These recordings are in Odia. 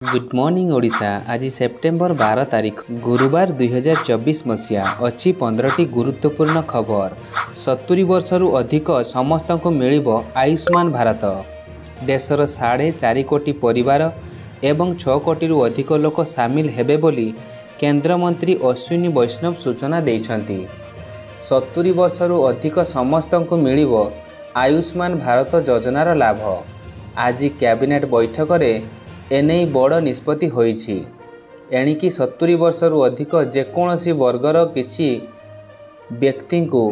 Good morning Odisha. आज सेप्टेम्बर 12 तारीख गुरुवार 2024 मसीहा अच्छी 15टी गुरुत्वपूर्ण खबर। 70 वर्षरू अधिक समस्त को मिलिबो आयुष्मान भारत। देशर 4.5 कोटी परिवार एवं 6 कोटी अधिक लोक सामिल हेबे बोली केंद्र मंत्री अश्विनी वैष्णव सूचना देइछंती। 70 वर्षरू अधिक समस्त को मिलिबो आयुष्मान भारत योजनार लाभ। आज कैबिनेट बैठक में एने बड़ निष्पत्ति होईछि। एणिकी 70 वर्षरू अधिक जेकोसी वर्गर किछि व्यक्ति को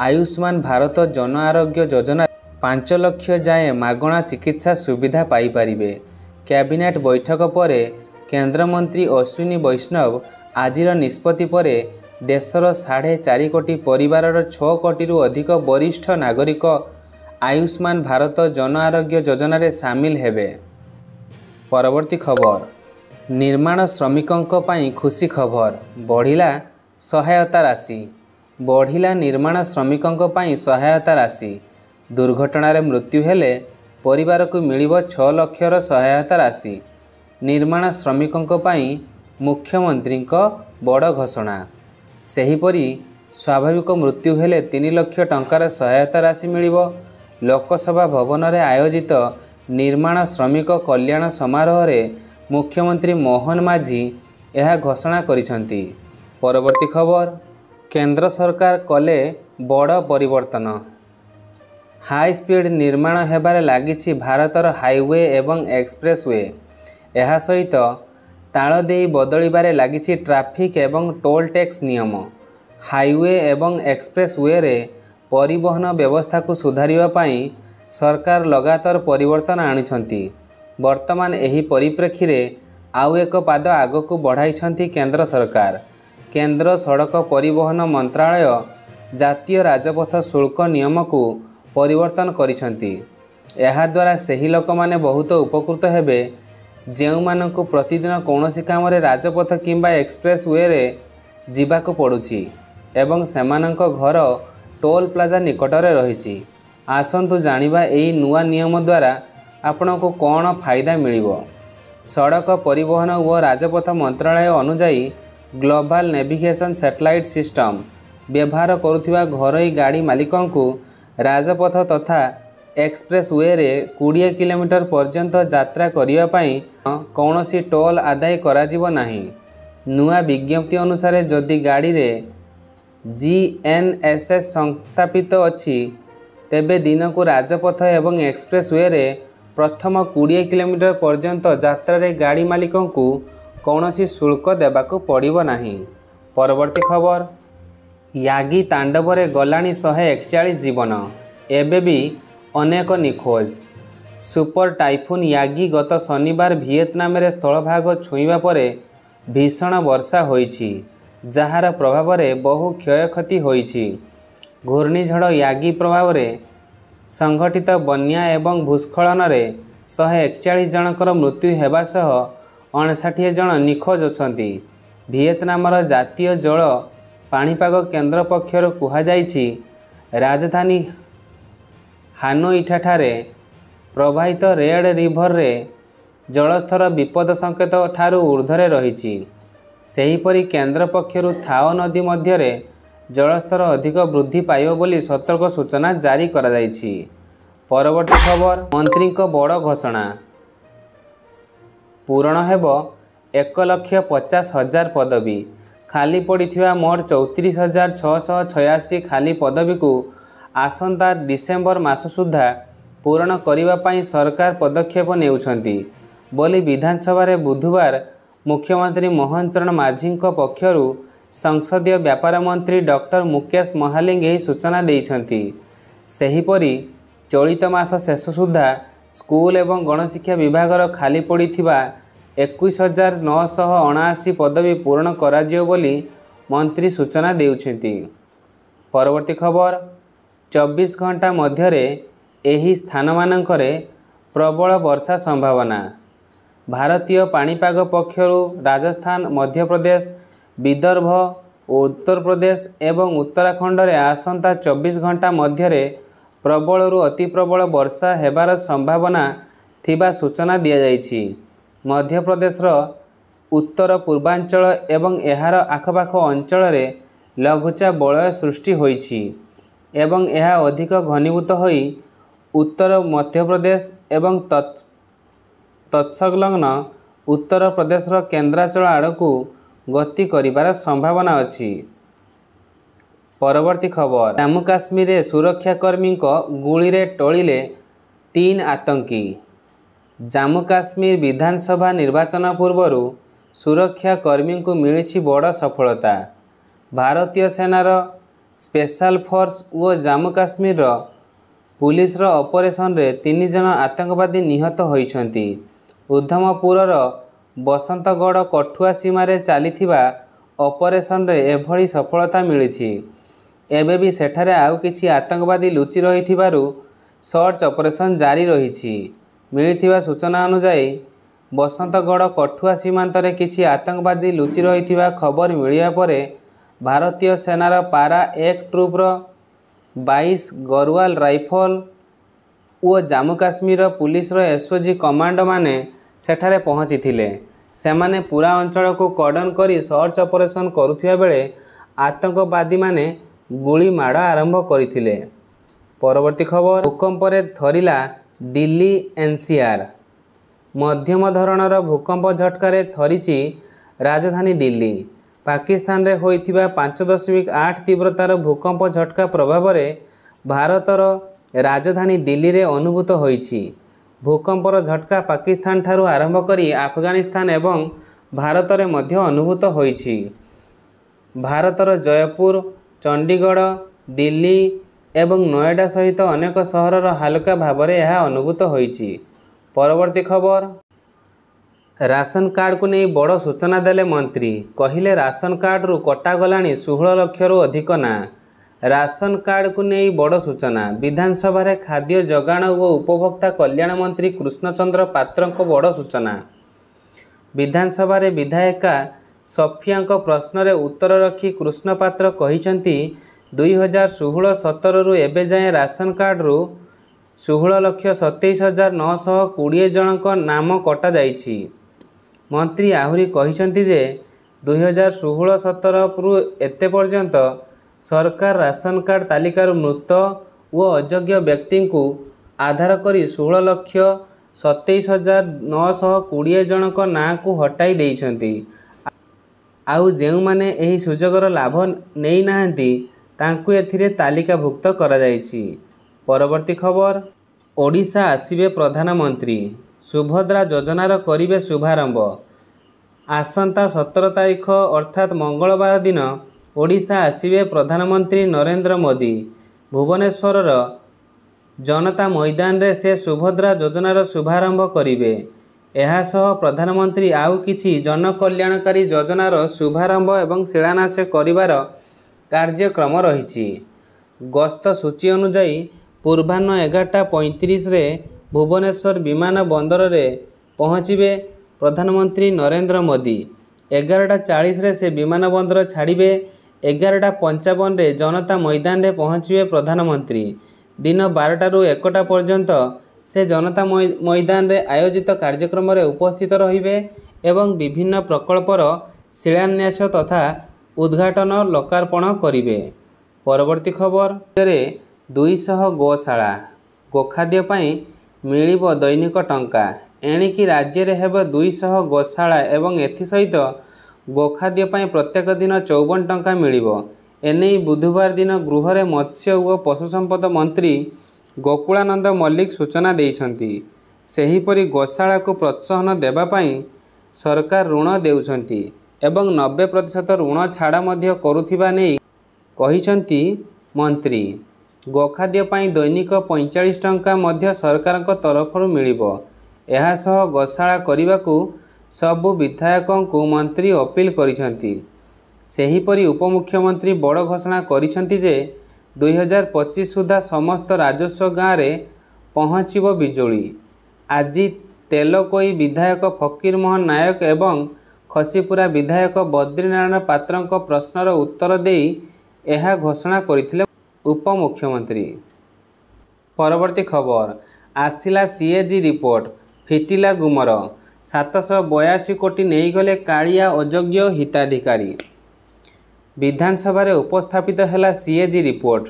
आयुष्मान भारत जन आरोग्य योजना 5 लाख जाए मागणा चिकित्सा सुविधा पाई परिबे। कैबिनेट बैठक पर केंद्र मंत्री अश्विनी वैष्णव आजिर निष्पत्ति पर देशर 4.5 कोटी परिवारर 6 कोटी अधिक वरिष्ठ नागरिक आयुष्मान भारत जन आरोग्य योजना रे सामिल हेबे। परवर्ती खबर, निर्माण श्रमिकों पाई खुशी खबर। बढ़िला सहायता राशि। बढ़िला निर्माण श्रमिकों पाई सहायता राशि। दुर्घटना मृत्यु हेले परिवार को मिलिबो 6 लाखर सहायता राशि। निर्माण श्रमिकों पाई मुख्यमंत्री बड़ घोषणा। सेहीपरि स्वाभाविक मृत्यु हेले 3 लाख टंकार सहायता राशि मिलिबो। लोकसभा भवन में आयोजित निर्माण श्रमिक कल्याण समारोह रे मुख्यमंत्री मोहन माझी यह घोषणा करिसेंती। परवर्ती खबर, केंद्र सरकार कले बड़ परिवर्तन। हाई स्पीड निर्माण हेबारे लागिछि भारतर हाईवे एवं एक्सप्रेसवे। यह सहित ताल देई बदलिबारे लागिछि ट्रैफिक एवं टोल टैक्स नियम। हाईवे एवं एक्सप्रेसवे रे परिवहन व्यवस्था को सुधारिबा पाई सरकार लगातार परिवर्तन आनिछंती। वर्तमान एही परिप्रेक्षी रे आउ एक पाद आगकू बढ़ाइछंती केंद्र सरकार। केंद्र सड़क परिवहन मंत्रालय जातीय राजपथ शुल्क नियम को परिवर्तन करिछंती। एहा द्वारा सही लोक माने बहुत उपकृत हेबे जेउ मानकू प्रतिदिन कौनसी काम रे राजपथ किंबा एक्सप्रेस वे रे जीवाको पड़ुछि एवं सेमानक घर टोल प्लाजा निकटरे रहिछि। आसंतु जानिबा एई नुआ नियम द्वारा आपनको कौन फायदा मिलिबो। सड़क परिवहन व राजपथ मंत्रालय अनुजाई ग्लोबल नेविगेशन सैटेलाइट सिस्टम व्यवहार करुथिबा घरोई गाड़ी मालिकों को राजपथ तथा एक्सप्रेस वे रे 20 किलोमीटर पर्यंत यात्रा करिया पाई कौनसी टोल आदाय कराजिबो नाही। नुआ विज्ञप्ति अनुसार जदि गाड़ी रे जीएनएसएस संस्थापित अछि तेबे दिन को राजपथ एवं एक्सप्रेस वे रे प्रथम 20 किलोमीटर पर्यंत यात्रा रे गाड़ी मालिकों को कौनसी शुल्क देबाको पड़िबो नाही। परवर्ती खबर, यागी तांडव रे गलानी 141 जीवन एबे भी अनेक निखोज। सुपर टाइफून यागी गत शनिवार वियतनाम रे स्थलभाग छुईबा परे भीषण वर्षा होईछि जार प्रभाव रे बहु क्षयक्षति होईछि। घूर्णिझड़ यागी प्रभाव रे संघटित बन्या एवं भूस्खलन रे 141 जनकर मृत्यु हेबा सह 59 जन निखोज अछंती। वियतनामर जातीय जल पाणीपाग केंद्र पक्षर कुहाଯାଇଛି राजधानी हानोईठारे प्रवाहित रेड रिभर रे जलस्तर विपद संकेत ठारू ऊर्ध्वरे रहिछि। सेहीपरि केंद्र पक्षर थाओ नदी मध्यरे जलस्तर अधिक वृद्धि पाइब बोली सतर्क सूचना जारी करा जाइछि। परवर्ती खबर, मंत्री को बड़ घोषणा। पूरण हेब 1,50,000 पदवी। खाली पड़िथिबा मोट 34,686 खाली पदवी को आसंता डिसेम्बर मास सुधा पूरण करिबा पाई सरकार पदक्षेप नेउछंती बोली विधानसभा रे बुधवार मुख्यमंत्री मोहन चरण माझी पक्षरु संसदीय व्यापार मंत्री डॉक्टर मुकेश महालिंग यही सूचना देइछंती। सेहीपरि चलित मास शेष सुधा स्कूल एवं गणशिक्षा विभागर खाली पड़िथिबा 21,979 पदवी पूर्ण कराजियो बोली मंत्री सूचना देउछंती। परवर्ती खबर, 24 घंटा मध्यरे एही स्थान मानकरे प्रबल वर्षा संभावना। भारतीय पाणीपाग पक्षरु राजस्थान, मध्य प्रदेश, विदर्भ, उत्तर प्रदेश एवं उत्तराखंड रे आसंता 24 घंटा मध्यरे प्रबलरू अति प्रबल वर्षा हेबार संभावना थिबा सूचना दिया जाइछि। ମଧ୍ୟପ୍ରଦେଶର ଉତ୍ତର ପୂର୍ବାଞ୍ଚଳ ଏବଂ ଏହାର ଆଖପାଖ ଅଞ୍ଚଳରେ ଲଘୁଚାପ ବଳୟ ସୃଷ୍ଟି ହୋଇଛି ଏବଂ ଏହା ଅଧିକ ଘନୀଭୂତ ହୋଇ ଉତ୍ତର ମଧ୍ୟପ୍ରଦେଶ ଏବଂ ତତ୍ସଂଲଗ୍ନ ଉତ୍ତର ପ୍ରଦେଶର କେନ୍ଦ୍ରାଞ୍ଚଳ ଆଡ଼କୁ ଗତି କରିବାର ସମ୍ଭାବନା ଅଛି। ପରବର୍ତ୍ତୀ ଖବର, ଜାମ୍ମୁ କାଶ୍ମୀରରେ ସୁରକ୍ଷାକର୍ମୀଙ୍କ ଗୁଳିରେ ଟଳିଲେ 3 ଆତଙ୍କୀ। ଜାମ୍ମୁ କାଶ୍ମୀର ବିଧାନସଭା ନିର୍ବାଚନ ପୂର୍ବରୁ ସୁରକ୍ଷା କର୍ମୀଙ୍କୁ ମିଳିଛି ବଡ଼ ସଫଳତା। ଭାରତୀୟ ସେନାର ସ୍ପେଶାଲ ଫୋର୍ସ ଓ ଜାମ୍ମୁ କାଶ୍ମୀରର ପୁଲିସର ଅପରେସନରେ 3 ଜଣ ଆତଙ୍କବାଦୀ ନିହତ ହୋଇଛନ୍ତି। ଉଦ୍ଧମପୁରର ବସନ୍ତଗଡ଼ କଠୁଆ ସୀମାରେ ଚାଲିଥିବା ଅପରେସନରେ ଏଭଳି ସଫଳତା ମିଳିଛି। ଏବେ ବି ସେଠାରେ ଆଉ କିଛି ଆତଙ୍କବାଦୀ ଲୁଚି ରହିଥିବାରୁ ସର୍ଚ୍ଚ ଅପରେସନ୍ ଜାରି ରହିଛି। ମିଳିଥିବା ସୂଚନା ଅନୁଯାୟୀ ବସନ୍ତଗଡ଼ କଠୁଆ ସୀମାନ୍ତରେ କିଛି ଆତଙ୍କବାଦୀ ଲୁଚି ରହିଥିବା ଖବର ମିଳିବା ପରେ ଭାରତୀୟ ସେନାର ପାରା 1 ଟ୍ରୁପ୍ର 22 ଗରୱାଲ ରାଇଫଲ ଓ ଜାମ୍ମୁ କାଶ୍ମୀର ପୁଲିସର ଏସ୍ଓଜି କମାଣ୍ଡୋମାନେ ସେଠାରେ ପହଞ୍ଚିଥିଲେ। ସେମାନେ ପୁରା ଅଞ୍ଚଳକୁ କର୍ଡନ କରି ସର୍ଚ୍ଚ ଅପରେସନ୍ କରୁଥିବା ବେଳେ ଆତଙ୍କବାଦୀମାନେ ଗୁଳି ମାଡ଼ ଆରମ୍ଭ କରିଥିଲେ। ପରବର୍ତ୍ତୀ ଖବର, ଭୂକମ୍ପରେ ଥରିଲା ଦିଲ୍ଲୀ ଏନ୍ସିଆର। ମଧ୍ୟମ ଧରଣର ଭୂକମ୍ପ ଝଟକାରେ ଥରିଛି ରାଜଧାନୀ ଦିଲ୍ଲୀ। ପାକିସ୍ତାନରେ ହୋଇଥିବା 5.8 ତୀବ୍ରତାର ଭୂକମ୍ପ ଝଟକା ପ୍ରଭାବରେ ଭାରତର ରାଜଧାନୀ ଦିଲ୍ଲୀରେ ଅନୁଭୂତ ହୋଇଛି। ଭୂକମ୍ପର ଝଟକା ପାକିସ୍ତାନ ଠାରୁ ଆରମ୍ଭ କରି ଆଫଗାନିସ୍ତାନ ଏବଂ ଭାରତରେ ମଧ୍ୟ ଅନୁଭୂତ ହୋଇଛି। ଭାରତର ଜୟପୁର, ଚଣ୍ଡିଗଡ଼, ଦିଲ୍ଲୀ ଏବଂ ନୋଏଡା ସହିତ ଅନେକ ସହରର ହାଲକା ଭାବରେ ଏହା ଅନୁଭୂତ ହୋଇଛି। ପରବର୍ତ୍ତୀ ଖବର, ରାସନ କାର୍ଡକୁ ନେଇ ବଡ଼ ସୂଚନା ଦେଲେ ମନ୍ତ୍ରୀ। କହିଲେ ରାସନ କାର୍ଡରୁ କଟାଗଲାଣି 16 ଲକ୍ଷରୁ ଅଧିକ ନାଁ। ରାସନ କାର୍ଡକୁ ନେଇ ବଡ଼ ସୂଚନା। ବିଧାନସଭାରେ ଖାଦ୍ୟ ଯୋଗାଣ ଓ ଉପଭୋକ୍ତା କଲ୍ୟାଣ ମନ୍ତ୍ରୀ କୃଷ୍ଣଚନ୍ଦ୍ର ପାତ୍ରଙ୍କ ବଡ଼ ସୂଚନା। ବିଧାନସଭାରେ ବିଧାୟିକା ସଫିଆଙ୍କ ପ୍ରଶ୍ନରେ ଉତ୍ତର ରଖି କୃଷ୍ଣ ପାତ୍ର କହିଛନ୍ତି 2016-17ରୁ ଏବେ ଯାଏଁ ରାସନ କାର୍ଡରୁ 16,27,920 ଜଣଙ୍କ ନାମ କଟାଯାଇଛି। ମନ୍ତ୍ରୀ ଆହୁରି କହିଛନ୍ତି ଯେ 2016-17ରୁ ଏତେ ପର୍ଯ୍ୟନ୍ତ ସରକାର ରାସନ କାର୍ଡ ତାଲିକାରୁ ମୃତ ଓ ଅଯୋଗ୍ୟ ବ୍ୟକ୍ତିଙ୍କୁ ଆଧାର କରି 16,27,920 ଜଣଙ୍କ ନାଁକୁ ହଟାଇ ଦେଇଛନ୍ତି। ଆଉ ଯେଉଁମାନେ ଏହି ସୁଯୋଗର ଲାଭ ନେଇନାହାନ୍ତି ତାଙ୍କୁ ଏଥିରେ ତାଲିକାଭୁକ୍ତ କରାଯାଇଛି। ପରବର୍ତ୍ତୀ ଖବର, ଓଡ଼ିଶା ଆସିବେ ପ୍ରଧାନମନ୍ତ୍ରୀ। ସୁଭଦ୍ରା ଯୋଜନାର କରିବେ ଶୁଭାରମ୍ଭ। ଆସନ୍ତା 17 ତାରିଖ ଅର୍ଥାତ୍ ମଙ୍ଗଳବାର ଦିନ ଓଡ଼ିଶା ଆସିବେ ପ୍ରଧାନମନ୍ତ୍ରୀ ନରେନ୍ଦ୍ର ମୋଦି। ଭୁବନେଶ୍ୱରର ଜନତା ମଇଦାନରେ ସେ ସୁଭଦ୍ରା ଯୋଜନାର ଶୁଭାରମ୍ଭ କରିବେ। ଏହାସହ ପ୍ରଧାନମନ୍ତ୍ରୀ ଆଉ କିଛି ଜନକଲ୍ୟାଣକାରୀ ଯୋଜନାର ଶୁଭାରମ୍ଭ ଏବଂ ଶିଳାନ୍ୟାସ କରିବାର କାର୍ଯ୍ୟକ୍ରମ ରହିଛି। ଗସ୍ତ ସୂଚୀ ଅନୁଯାୟୀ ପୂର୍ବାହ୍ନ 11:35ରେ ଭୁବନେଶ୍ୱର ବିମାନ ବନ୍ଦରରେ ପହଞ୍ଚିବେ ପ୍ରଧାନମନ୍ତ୍ରୀ ନରେନ୍ଦ୍ର ମୋଦି। 11:40ରେ ସେ ବିମାନ ବନ୍ଦର ଛାଡ଼ିବେ। 11:55ରେ ଜନତା ମଇଦାନରେ ପହଞ୍ଚିବେ ପ୍ରଧାନମନ୍ତ୍ରୀ। ଦିନ 12ଟାରୁ 1ଟା ପର୍ଯ୍ୟନ୍ତ ସେ ଜନତା ମଇଦାନରେ ଆୟୋଜିତ କାର୍ଯ୍ୟକ୍ରମରେ ଉପସ୍ଥିତ ରହିବେ ଏବଂ ବିଭିନ୍ନ ପ୍ରକଳ୍ପର ଶିଳାନ୍ୟାସ ତଥା ଉଦ୍ଘାଟନ ଲୋକାର୍ପଣ କରିବେ। ପରବର୍ତ୍ତୀ ଖବର, 200 ଗୋଶାଳା। ଗୋଖାଦ୍ୟ ପାଇଁ ମିଳିବ ଦୈନିକ ଟଙ୍କା। ଏଣିକି ରାଜ୍ୟରେ ହେବ 200 ଗୋଶାଳା ଏବଂ ଏଥିସହିତ ଗୋଖାଦ୍ୟ ପାଇଁ ପ୍ରତ୍ୟେକ ଦିନ 54 ଟଙ୍କା ମିଳିବ। ଏନେଇ ବୁଧବାର ଦିନ ଗୃହରେ ମତ୍ସ୍ୟ ଓ ପଶୁ ସମ୍ପଦ ମନ୍ତ୍ରୀ ଗୋକୁଳାନନ୍ଦ ମଲ୍ଲିକ ସୂଚନା ଦେଇଛନ୍ତି। ସେହିପରି ଗୋଶାଳାକୁ ପ୍ରୋତ୍ସାହନ ଦେବା ପାଇଁ ସରକାର ଋଣ ଦେଉଛନ୍ତି ଏବଂ 90% ଋଣ ଛାଡ଼ ମଧ୍ୟ କରୁଥିବା ନେଇ କହିଛନ୍ତି ମନ୍ତ୍ରୀ। ଗୋଖାଦ୍ୟ ପାଇଁ ଦୈନିକ 45 ଟଙ୍କା ମଧ୍ୟ ସରକାରଙ୍କ ତରଫରୁ ମିଳିବ। ଏହାସହ ଗୋଶାଳା କରିବାକୁ ସବୁ ବିଧାୟକଙ୍କୁ ମନ୍ତ୍ରୀ ଅପିଲ କରିଛନ୍ତି। ସେହିପରି ଉପମୁଖ୍ୟମନ୍ତ୍ରୀ ବଡ଼ ଘୋଷଣା କରିଛନ୍ତି ଯେ 2025 ସୁଦ୍ଧା ସମସ୍ତ ରାଜସ୍ୱ ଗାଁରେ ପହଞ୍ଚିବ ବିଜୁଳି। ଆଜି ତେଲକୋଇ ବିଧାୟକ ଫକୀର ମୋହନ ନାୟକ ଏବଂ ଖସିପୁରା ବିଧାୟକ ବଦ୍ରିନାରାୟଣ ପାତ୍ରଙ୍କ ପ୍ରଶ୍ନର ଉତ୍ତର ଦେଇ ଏହା ଘୋଷଣା କରିଥିଲେ ଉପମୁଖ୍ୟମନ୍ତ୍ରୀ। ପରବର୍ତ୍ତୀ ଖବର, ଆସିଲା ସିଏଜି ରିପୋର୍ଟ, ଫିଟିଲା ଗୁମର। 782 କୋଟି ନେଇଗଲେ କାଳିଆ ଅଯୋଗ୍ୟ ହିତାଧିକାରୀ। ବିଧାନସଭାରେ ଉପସ୍ଥାପିତ ହେଲା ସିଏଜି ରିପୋର୍ଟ।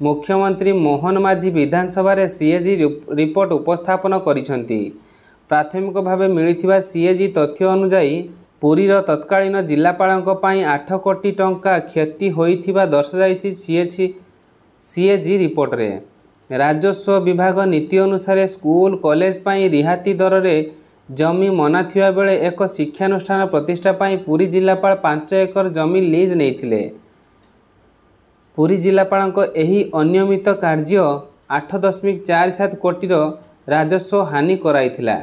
ମୁଖ୍ୟମନ୍ତ୍ରୀ ମୋହନ ମାଝୀ ବିଧାନସଭାରେ ସିଏଜି ରିପୋର୍ଟ ଉପସ୍ଥାପନ କରିଛନ୍ତି। ପ୍ରାଥମିକ ଭାବେ ମିଳିଥିବା ସିଏଜି ତଥ୍ୟ ଅନୁଯାୟୀ ପୁରୀର ତତ୍କାଳୀନ ଜିଲ୍ଲାପାଳଙ୍କ ପାଇଁ 8 କୋଟି ଟଙ୍କା କ୍ଷତି ହୋଇଥିବା ଦର୍ଶାଯାଇଛି ସିଏଜି ରିପୋର୍ଟରେ। ରାଜସ୍ୱ ବିଭାଗ ନୀତି ଅନୁସାରେ ସ୍କୁଲ କଲେଜ ପାଇଁ ରିହାତି ଦରରେ ଜମି ମନା ଥିବା ବେଳେ ଏକ ଶିକ୍ଷାନୁଷ୍ଠାନ ପ୍ରତିଷ୍ଠା ପାଇଁ ପୁରୀ ଜିଲ୍ଲାପାଳ 5 ଏକର ଜମି ଲିଜ୍ ନେଇଥିଲେ। ପୁରୀ ଜିଲ୍ଲାପାଳଙ୍କ ଏହି ଅନିୟମିତ କାର୍ଯ୍ୟ 8.47 କୋଟିର ରାଜସ୍ୱ ହାନି କରାଇଥିଲା।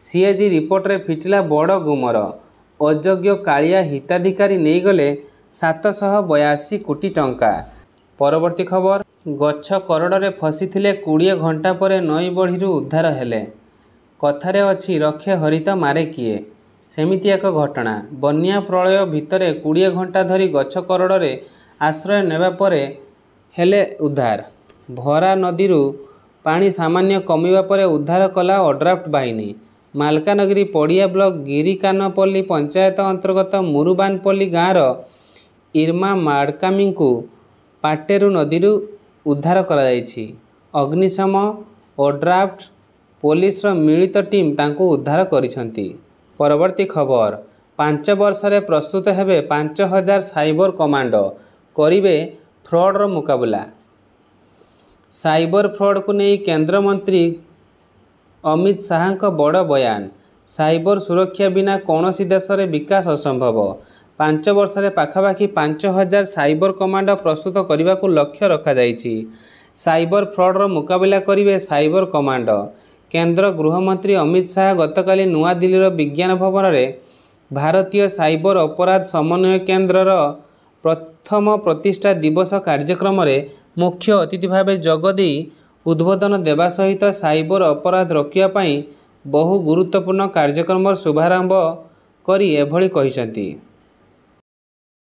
ସିଏଜି ରିପୋର୍ଟରେ ଫିଟିଲା ବଡ଼ ଗୁମର। ଅଯୋଗ୍ୟ କାଳିଆ ହିତାଧିକାରୀ ନେଇଗଲେ 782 କୋଟି ଟଙ୍କା। ପରବର୍ତ୍ତୀ ଖବର, ଗଛ କରଡ଼ରେ ଫସିଥିଲେ 20 ଘଣ୍ଟା ପରେ ନଈ ବଢ଼ିରୁ ଉଦ୍ଧାର ହେଲେ। କଥାରେ ଅଛି ରକ୍ଷେ ହରିତ ମାରେ କିଏ। ସେମିତି ଏକ ଘଟଣା। ବନ୍ୟା ପ୍ରଳୟ ଭିତରେ 20 ଘଣ୍ଟା ଧରି ଗଛ କରଡ଼ରେ ଆଶ୍ରୟ ନେବା ପରେ ହେଲେ ଉଦ୍ଧାର। ଭରା ନଦୀରୁ ପାଣି ସାମାନ୍ୟ କମିବା ପରେ ଉଦ୍ଧାର କଲା ଓଡ୍ରାଫ୍ ବାହିନୀ। ମାଲକାନଗିରି ପଡ଼ିଆ ବ୍ଲକ ଗିରିକାନପଲ୍ଲୀ ପଞ୍ଚାୟତ ଅନ୍ତର୍ଗତ ମୁରୁବାନପଲ୍ଲୀ ଗାଁର ଇର୍ମା ମାଡକାମୀଙ୍କୁ ପାଟେରୁ ନଦୀରୁ ଉଦ୍ଧାର କରାଯାଇଛି। ଅଗ୍ନିଶମ, ଓଡ୍ରାଫ୍, ପୋଲିସର ମିଳିତ ଟିମ୍ ତାଙ୍କୁ ଉଦ୍ଧାର କରିଛନ୍ତି। ପରବର୍ତ୍ତୀ ଖବର, 5 ବର୍ଷରେ ପ୍ରସ୍ତୁତ ହେବେ 5000 ସାଇବର କମାଣ୍ଡୋ, କରିବେ ଫ୍ରଡ୍ର ମୁକାବିଲା। ସାଇବର ଫ୍ରଡ୍କୁ ନେଇ କେନ୍ଦ୍ରମନ୍ତ୍ରୀ ଅମିତ ଶାହାଙ୍କ ବଡ଼ ବୟାନ। ସାଇବର ସୁରକ୍ଷା ବିନା କୌଣସି ଦେଶରେ ବିକାଶ ଅସମ୍ଭବ। 5 ବର୍ଷରେ ପାଖାପାଖି 5000 ସାଇବର କମାଣ୍ଡୋ ପ୍ରସ୍ତୁତ କରିବାକୁ ଲକ୍ଷ୍ୟ ରଖାଯାଇଛି। ସାଇବର ଫ୍ରଡ୍ର ମୁକାବିଲା କରିବେ ସାଇବର କମାଣ୍ଡୋ। କେନ୍ଦ୍ର ଗୃହମନ୍ତ୍ରୀ ଅମିତ ଶାହା ଗତକାଲି ନୂଆଦିଲ୍ଲୀର ବିଜ୍ଞାନ ଭବନରେ ଭାରତୀୟ ସାଇବର ଅପରାଧ ସମନ୍ୱୟ କେନ୍ଦ୍ରର ପ୍ରଥମ ପ୍ରତିଷ୍ଠା ଦିବସ କାର୍ଯ୍ୟକ୍ରମରେ ମୁଖ୍ୟ ଅତିଥି ଭାବେ ଯୋଗ ଦେଇ ଉଦ୍ବୋଧନ ଦେବା ସହିତ ସାଇବର ଅପରାଧ ରୋକିବା ପାଇଁ ବହୁ ଗୁରୁତ୍ୱପୂର୍ଣ୍ଣ କାର୍ଯ୍ୟକ୍ରମର ଶୁଭାରମ୍ଭ କରି ଏଭଳି କହିଛନ୍ତି।